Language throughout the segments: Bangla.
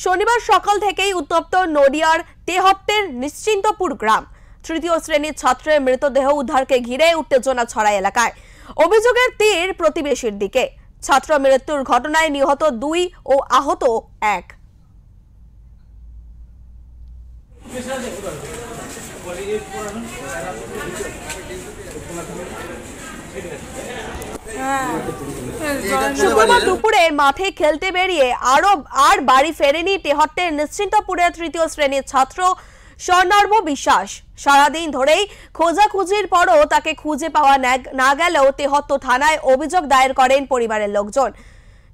শনিবার সকাল থেকেই উত্তপ্ত নদিয়ার তেহট্টের নিশ্চিন্তপুর গ্রাম। তৃতীয় শ্রেণীর ছাত্রের মৃতদেহ উদ্ধারকে ঘিরে উত্তেজনা ছড়ায় এলাকায়। অভিযোগের তীর প্রতিবেশীর দিকে। ছাত্র মৃত্যুর ঘটনায় নিহত 2 ও আহত 1। শুক্রবার দুপুরে মাঠে খেলতে বেরিয়ে আর বাড়ি ফেরেনি তেহট্টের নিশ্চিন্তপুরের তৃতীয় শ্রেণীর ছাত্র স্বর্ণার্ব বিশ্বাস। সারাদিন ধরেই খোঁজাখুঁজির পরও তাকে খুঁজে পাওয়া না গেলেও তেহট্ট থানায় অভিযোগ দায়ের করেন পরিবারের লোকজন।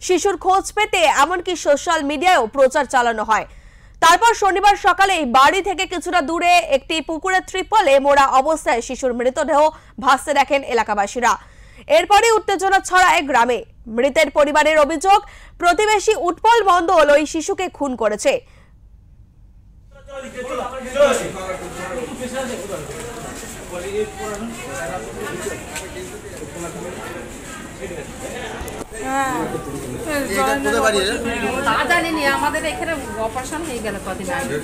শিশুর খোঁজ পেতে এমনকি সোশ্যাল মিডিয়ায়ও প্রচার চালানো হয়। তারপর শনিবার সকালে বাড়ি থেকে কিছুটা দূরে একটি পুকুরের ত্রিপলে মোড়া অবস্থায় শিশুর মৃতদেহ ভাসতে দেখেন এলাকাবাসীরা। এরপরে উত্তেজনা ছড়ায় গ্রামে। মৃতের পরিবারের অভিযোগ, প্রতিবেশী উৎপল মণ্ডল ওই শিশুকে খুন করেছে। জানিনি, আমাদের এখানে অপারেশন হয়ে গেল কদিন আগে।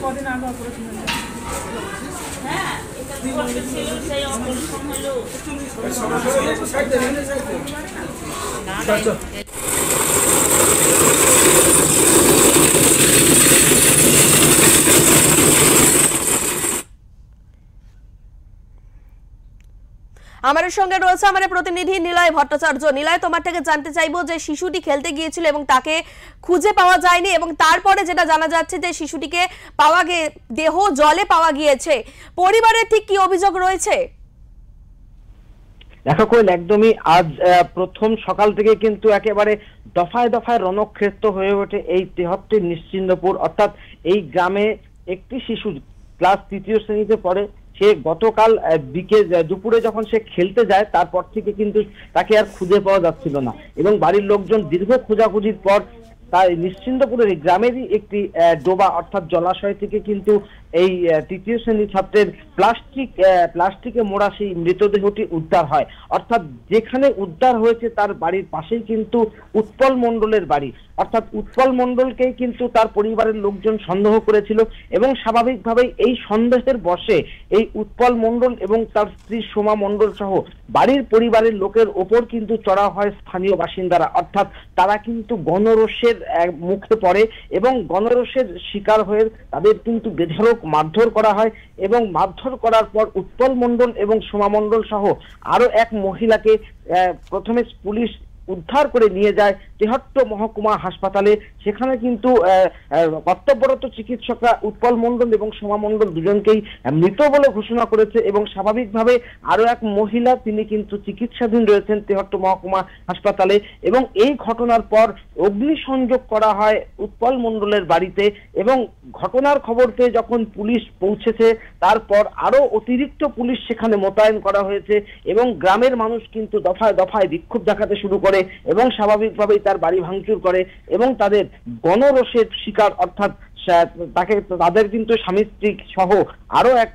আমাদের সঙ্গে রয়েছে আমাদের প্রতিনিধি নিলয় ভট্টাচার্য। নিলয়, তোমার থেকে জানতে চাইবো যে শিশুটি খেলতে গিয়েছিল এবং তাকে খুঁজে পাওয়া যায়নি, এবং তারপরে যেটা জানা যাচ্ছে যে শিশুটিকে দেহ জলে পাওয়া গিয়েছে। পরিবারের ঠিক কি অভিযোগ রয়েছে? দেখো কোয়েল, একদমই আজ প্রথম সকাল থেকে কিন্তু একেবারে দফায় দফায় রণক্ষেত্র হয়ে ওঠে এই তেহট্টের নিশ্চিন্তপুর। অর্থাৎ এই গ্রামে একটি শিশু ক্লাস 3য় শ্রেণীতে পড়ে। সে গতকাল দুপুরে যখন সে খেলতে যায়, তারপর থেকে কিন্তু তাকে আর খুঁজে পাওয়া যাচ্ছিল না, এবং বাড়ির লোকজন দীর্ঘ খোঁজাখুঁজির পর তাই নিশ্চিন্তপুরের গ্রামেরই একটি ডোবা অর্থাৎ জলাশয় থেকে কিন্তু এই 3য় শ্রেণীর ছাত্রের প্লাস্টিকে মোড়া সেই মৃতদেহটি উদ্ধার হয়। অর্থাৎ যেখানে উদ্ধার হয়েছে তার বাড়ির পাশেই কিন্তু উৎপল মণ্ডলের বাড়ি। অর্থাৎ উৎপল মণ্ডলকেই কিন্তু তার পরিবারের লোকজন সন্দেহ করেছিল, এবং স্বাভাবিকভাবেই এই সন্দেহের বশে এই উৎপল মণ্ডল এবং তার স্ত্রী সোমা মণ্ডল সহ বাড়ির পরিবারের লোকের ওপর কিন্তু চড়া হয় স্থানীয় বাসিন্দারা। অর্থাৎ তারা কিন্তু গণরোষের মুখে পড়ে, এবং গণরোষের শিকার হয়ে তাদের কিন্তু বেধড়ক মারধর করা হয়, এবং মারধর করার পর উৎপল মণ্ডল এবং সোমা মণ্ডল সহ আরো এক মহিলাকে প্রথমে পুলিশ উদ্ধার করে নিয়ে যায় তেহট্ট মহকুমা হাসপাতালে। সেখানে কিন্তু কর্তব্যরত চিকিৎসকরা উৎপল মণ্ডল এবং সোমা মণ্ডল দুজনকেই মৃত বলে ঘোষণা করেছে, এবং স্বাভাবিকভাবে আরো এক মহিলা তিনি কিন্তু চিকিৎসাধীন রয়েছেন তেহট্ট মহকুমা হাসপাতালে। এবং এই ঘটনার পর অগ্নিসংযোগ করা হয় উৎপল মণ্ডলের বাড়িতে, এবং ঘটনার খবর পেয়ে যখন পুলিশ পৌঁছেছে তারপর আরো অতিরিক্ত পুলিশ সেখানে মোতায়েন করা হয়েছে, এবং গ্রামের মানুষ কিন্তু দফায় দফায় বিক্ষোভ দেখাতে শুরু করে, এবং স্বাভাবিকভাবেই তার বাড়ি ভাঙচুর করে, এবং তাদের গণরোষের শিকার অর্থাৎ তাদের কিন্তু স্বামী স্ত্রী সহ আরো এক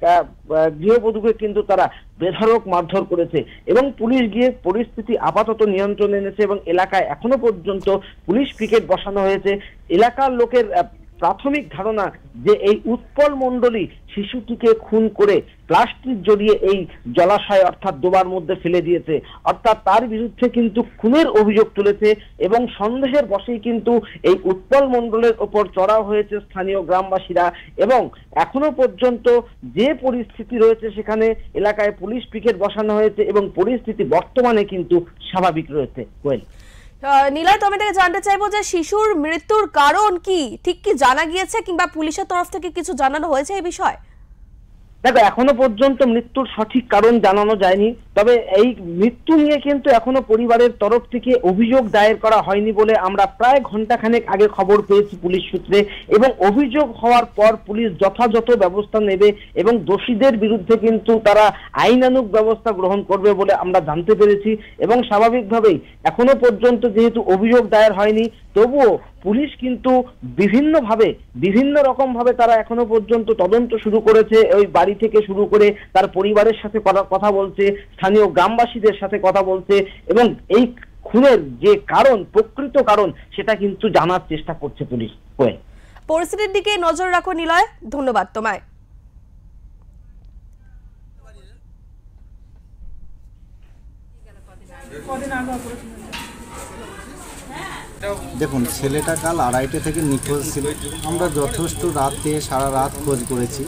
গৃহবধূকে কিন্তু তারা বেধড়ক মারধর করেছে, এবং পুলিশ গিয়ে পরিস্থিতি আপাতত নিয়ন্ত্রণে এনেছে, এবং এলাকায় এখনো পর্যন্ত পুলিশ পিকেট বসানো হয়েছে। এলাকার লোকের প্রাথমিক ধারণা যে এই উৎপল মণ্ডলই শিশুটিকে খুন করে প্লাস্টিক জড়িয়ে এই জলাশয় অর্থাৎ ডোবার মধ্যে ফেলে দিয়েছে। অর্থাৎ তার বিরুদ্ধে কিন্তু খুনের অভিযোগ তুলেছে, এবং সন্দেহের বশেই কিন্তু এই উৎপল মণ্ডলের ওপর চড়াও হয়েছে স্থানীয় গ্রামবাসীরা। এবং এখনো পর্যন্ত যে পরিস্থিতি রয়েছে সেখানে এলাকায় পুলিশ পিকেট বসানো হয়েছে, এবং পরিস্থিতি বর্তমানে কিন্তু স্বাভাবিক রয়েছে। কোয়েল, নীলয়, তুমি থেকে জানতে চাইবো যে শিশুর মৃত্যুর কারণ কি ঠিক কি জানা গিয়েছে, কিংবা পুলিশের তরফ থেকে কিছু জানানো হয়েছে এই বিষয়ে? দেখো, এখনো পর্যন্ত মৃত্যুর সঠিক কারণ জানানো যায়নি, তবে এই মৃত্যু নিয়ে কিন্তু এখনো পরিবারের তরফ থেকে অভিযোগ দায়ের করা হয়নি বলে আমরা প্রায় ঘন্টাখানেক আগে খবর পেয়েছি পুলিশ সূত্রে, এবং অভিযোগ হওয়ার পর পুলিশ যথাযথ ব্যবস্থা নেবে, এবং দোষীদের বিরুদ্ধে কিন্তু তারা আইনানুগ ব্যবস্থা গ্রহণ করবে বলে আমরা জানতে পেরেছি। এবং স্বাভাবিকভাবেই এখনো পর্যন্ত যেহেতু অভিযোগ দায়ের হয়নি, তবুও পুলিশ কিন্তু বিভিন্ন রকম ভাবে তারা এখনো পর্যন্ত তদন্ত শুরু করেছে। ওই বাড়ি থেকে শুরু করে তার পরিবারের সাথে কথা বলছে, স্থানীয় গ্রামবাসীদের সাথে কথা বলছে, এবং এই খুনের যে কারণ, প্রকৃত কারণ, সেটা কিন্তু জানার চেষ্টা করছে পুলিশ। পরিস্থিতির দিকে নজর রাখো নিলয়, ধন্যবাদ তোমায়। দেখুন, ছেলেটা কাল 2:30 থেকে নিখোঁজ ছিল। আমরা যথেষ্ট রাতে সারা রাত খোঁজ করেছি,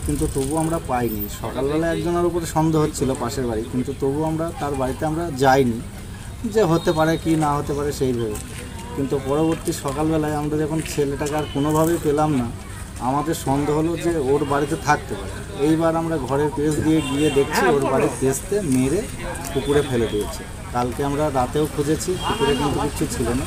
কিন্তু তবু আমরা পাইনি। সকালবেলা একজনের উপরে সন্দেহ হচ্ছিল পাশের বাড়ি, কিন্তু তবু আমরা তার বাড়িতে আমরা যাইনি, যে হতে পারে কি না হতে পারে সেই ভেবে। কিন্তু পরবর্তী সকালবেলায় আমরা যখন ছেলেটাকে আর কোনোভাবেই পেলাম না, আমাদের সন্দেহ হলো যে ওর বাড়িতে থাকতে পারে। এইবার আমরা ঘরের পেছ দিয়ে গিয়ে দেখছি ওর বাড়ির পেছতে মেরে পুকুরে ফেলে দিয়েছে। কালকে আমরা রাতেও খুঁজেছি, পুকুরে কিন্তু কিছু ছিল না।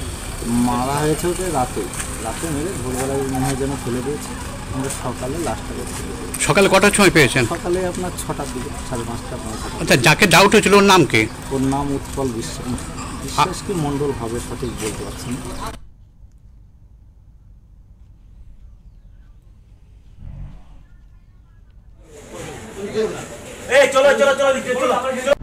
মারা হয়েছে ওকে রাতে মেরে ভোরবেলায় মনে হয় যেন ফেলে দিয়েছে। আমরা সকালে লাশটা করতে সকালে কটার সময় পেয়েছেন? সকালে আপনার 6টার দিকে, 5:30 5:30। আচ্ছা, যাকে ডাউট হয়েছিল ওর নাম কি? ওর নাম উৎপল বিশ্বাস কি মণ্ডল হবে, সঠিক বলতে পারছি না। চলো